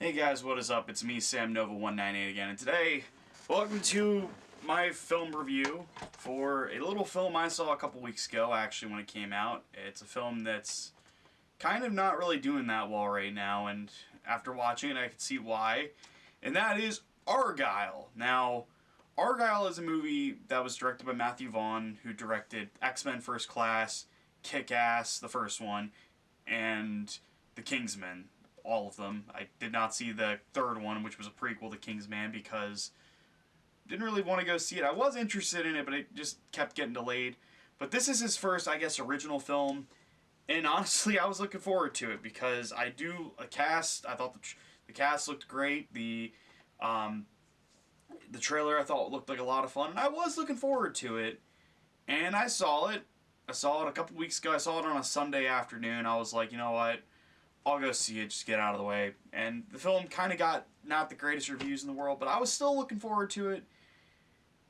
Hey guys, what is up? It's me, N0VA again, and today, welcome to my film review for a little film I saw a couple weeks ago, actually, when it came out. It's a film that's kind of not really doing that well right now, and after watching it, I can see why, and that is Argylle. Now, Argylle is a movie that was directed by Matthew Vaughn, who directed X-Men First Class, Kick-Ass, the first one, and The Kingsman. All of them. I did not see the third one, which was a prequel to Kingsman, because I didn't really want to go see it. I was interested in it, but it just kept getting delayed. But this is his first, I guess, original film, and honestly, I was looking forward to it, because I do a cast. I thought the cast looked great. The trailer I thought looked like a lot of fun, and I was looking forward to it. And I saw it. I saw it a couple weeks ago. I saw it on a Sunday afternoon. I was like, you know what? I'll go see it, just get out of the way. And the film kind of got not the greatest reviews in the world, but I was still looking forward to it.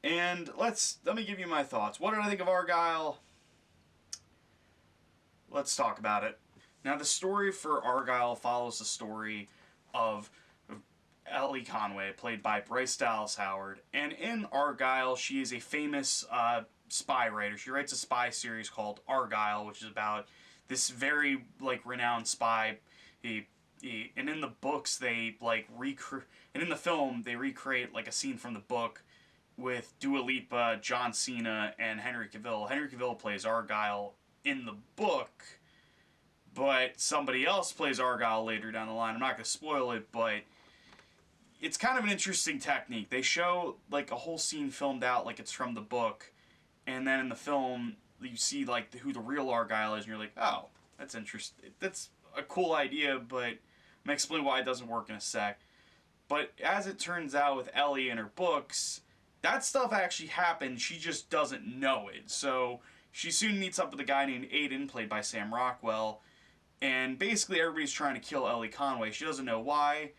And let me give you my thoughts. What did I think of Argylle? Let's talk about it. Now, the story for Argylle follows the story of Ellie Conway, played by Bryce Dallas Howard. And in Argylle, she is a famous spy writer. She writes a spy series called Argylle, which is about this very, renowned spy. And in the books, they, and in the film, they recreate, a scene from the book with Dua Lipa, John Cena, and Henry Cavill. Henry Cavill plays Argylle in the book, but somebody else plays Argylle later down the line. I'm not going to spoil it, but it's kind of an interesting technique. They show, a whole scene filmed out like it's from the book, and then in the film, you see, who the real Argylle is, and you're like, oh, that's interesting. That's a cool idea, but I'm going to explain why it doesn't work in a sec. But as it turns out with Ellie and her books, that stuff actually happened, she just doesn't know it. So she soon meets up with a guy named Aiden, played by Sam Rockwell, and basically everybody's trying to kill Ellie Conway. She doesn't know why,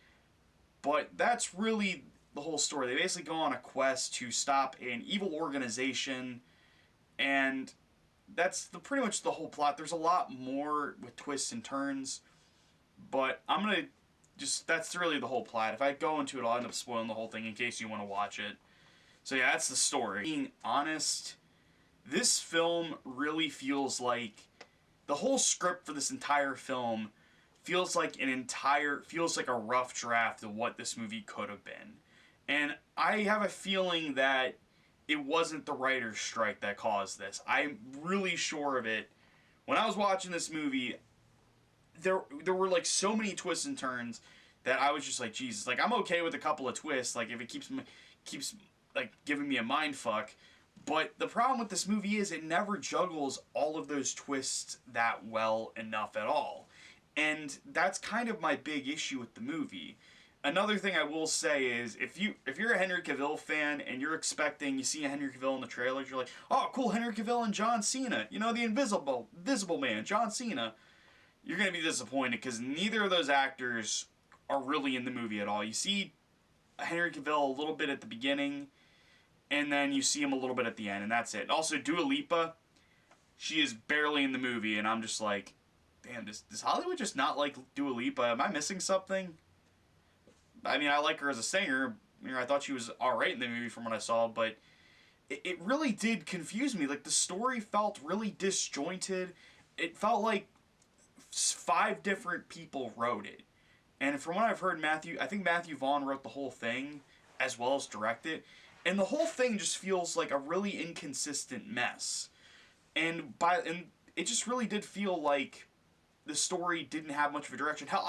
but that's really the whole story. They basically go on a quest to stop an evil organization, and that's pretty much the whole plot. There's a lot more with twists and turns, but I'm going to that's really the whole plot. If I go into it, I'll end up spoiling the whole thing in case you want to watch it. So yeah, that's the story. Being honest, this film really feels like the whole script for this entire film feels like a rough draft of what this movie could have been. And I have a feeling that it wasn't the writer's strike that caused this. I'm really sure of it. When I was watching this movie, there were so many twists and turns that I was just like, Jesus. I'm okay with a couple of twists, if it keeps giving me a mind fuck. But the problem with this movie is it never juggles all of those twists that well enough at all. And that's kind of my big issue with the movie. Another thing I will say is, if you're a Henry Cavill fan and you see a Henry Cavill in the trailers, you're like, oh, cool, Henry Cavill and John Cena, the invisible man, John Cena. You're going to be disappointed, because neither of those actors are really in the movie at all. You see Henry Cavill a little bit at the beginning, and then you see him a little bit at the end, and that's it. Also, Dua Lipa, she is barely in the movie, and I'm just like, damn, does Hollywood just not like Dua Lipa? Am I missing something? I mean, I like her as a singer. I thought she was alright in the movie from what I saw, but it really did confuse me. The story felt really disjointed. It felt like 5 different people wrote it. And from what I've heard, I think Matthew Vaughn wrote the whole thing, as well as directed. And the whole thing just feels like a really inconsistent mess. And it just really did feel like the story didn't have much of a direction. Hell,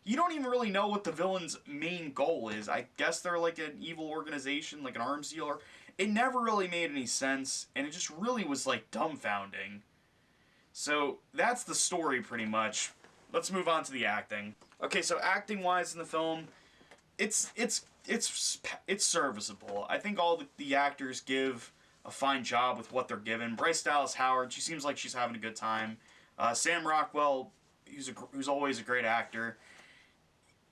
you don't even really know what the villain's main goal is. I guess they're an evil organization, like an arms dealer. It never really made any sense, and it just really was dumbfounding. So that's the story pretty much. Let's move on to the acting. Okay, so acting-wise in the film, it's serviceable. I think all the actors give a fine job with what they're given. Bryce Dallas Howard, she seems like she's having a good time. Sam Rockwell, who's always a great actor.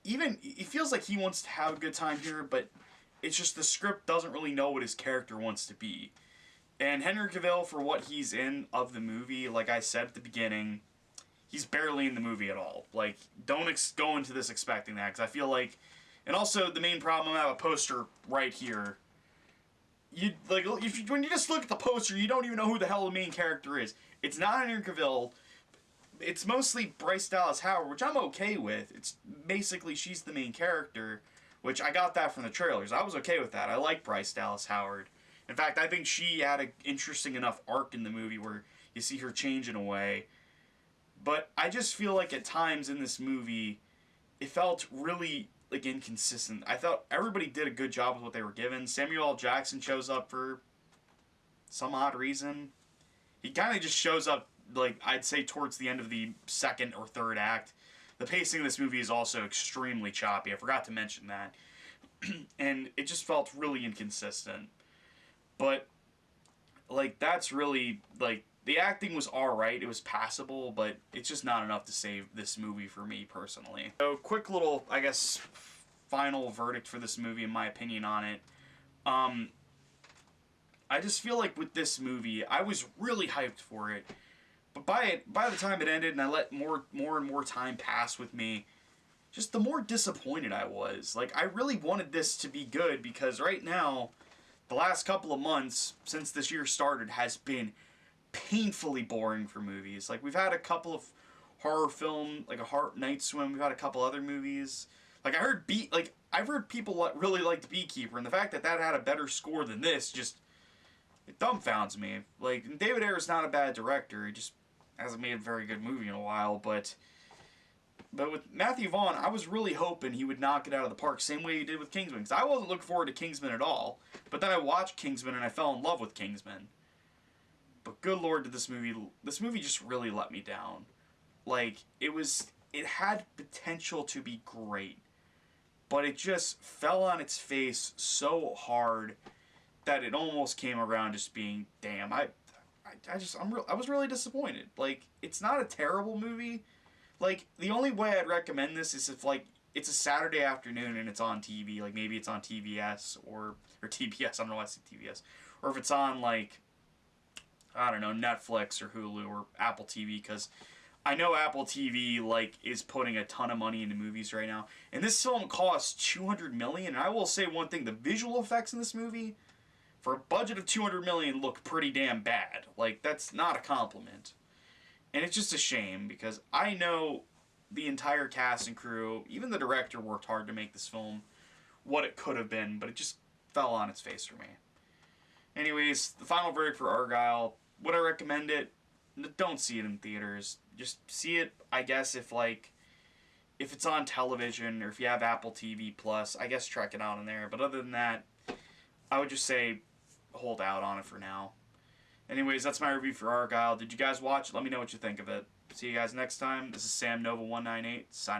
It feels like he wants to have a good time here, but it's just the script doesn't really know what his character wants to be. And Henry Cavill, for what he's in of the movie, like I said at the beginning, he's barely in the movie at all. Like, don't go into this expecting that, because I feel like, and also the main problem, I have a poster right here. When you just look at the poster, you don't even know who the hell the main character is. It's not Henry Cavill. It's mostly Bryce Dallas Howard, which I'm okay with. It's basically she's the main character, which I got that from the trailers. I was okay with that. I like Bryce Dallas Howard. In fact, I think she had an interesting enough arc in the movie where you see her change in a way. But I just feel like at times in this movie, it felt really like inconsistent. I thought everybody did a good job with what they were given. Samuel L. Jackson shows up for some odd reason. He kind of just shows up, like, I'd say towards the end of the second or third act. The pacing of this movie is also extremely choppy. I forgot to mention that. And it just felt really inconsistent. But, like, that's really, like, the acting was alright. It was passable, but it's just not enough to save this movie for me, personally. So, quick little, I guess, final verdict for this movie, in my opinion on it. I just feel like with this movie, I was really hyped for it. But by the time it ended and I let more and more time pass with me, just the more disappointed I was. Like, I really wanted this to be good, because right now, the last couple of months since this year started has been painfully boring for movies. Like, we've had a couple of horror film, like a Heart Night Swim. We've had a couple other movies. Like, I've heard people really liked Beekeeper, and the fact that had a better score than this just, it dumbfounds me. Like, David Ayer's not a bad director. He just hasn't made a very good movie in a while, but with Matthew Vaughn, I was really hoping he would knock it out of the park, same way he did with Kingsman, because I wasn't looking forward to Kingsman at all, but then I watched Kingsman and I fell in love with Kingsman. But good lord, did this movie just really let me down. Like, it had potential to be great, but it just fell on its face so hard that it almost came around just being, damn, I was really disappointed. Like, it's not a terrible movie. Like, the only way I'd recommend this is if, like, it's a Saturday afternoon and it's on TV. Like, maybe it's on TBS or TBS. I don't know why I said TBS. Or if it's on, like, I don't know, Netflix or Hulu or Apple TV, because I know Apple TV, like, is putting a ton of money into movies right now. And this film costs $200 million. And I will say one thing, the visual effects in this movie, for a budget of $200 million, look pretty damn bad. Like, that's not a compliment. And it's just a shame, because I know the entire cast and crew, even the director, worked hard to make this film what it could have been, but it just fell on its face for me. Anyways, the final verdict for Argylle. Would I recommend it? Don't see it in theaters. Just see it, I guess, if it's on television, or if you have Apple TV Plus, I guess check it out in there. But other than that, I would just say hold out on it for now. Anyways, that's my review for Argylle. Did you guys watch it? Let me know what you think of it. See you guys next time. This is Sam Nova 198 signing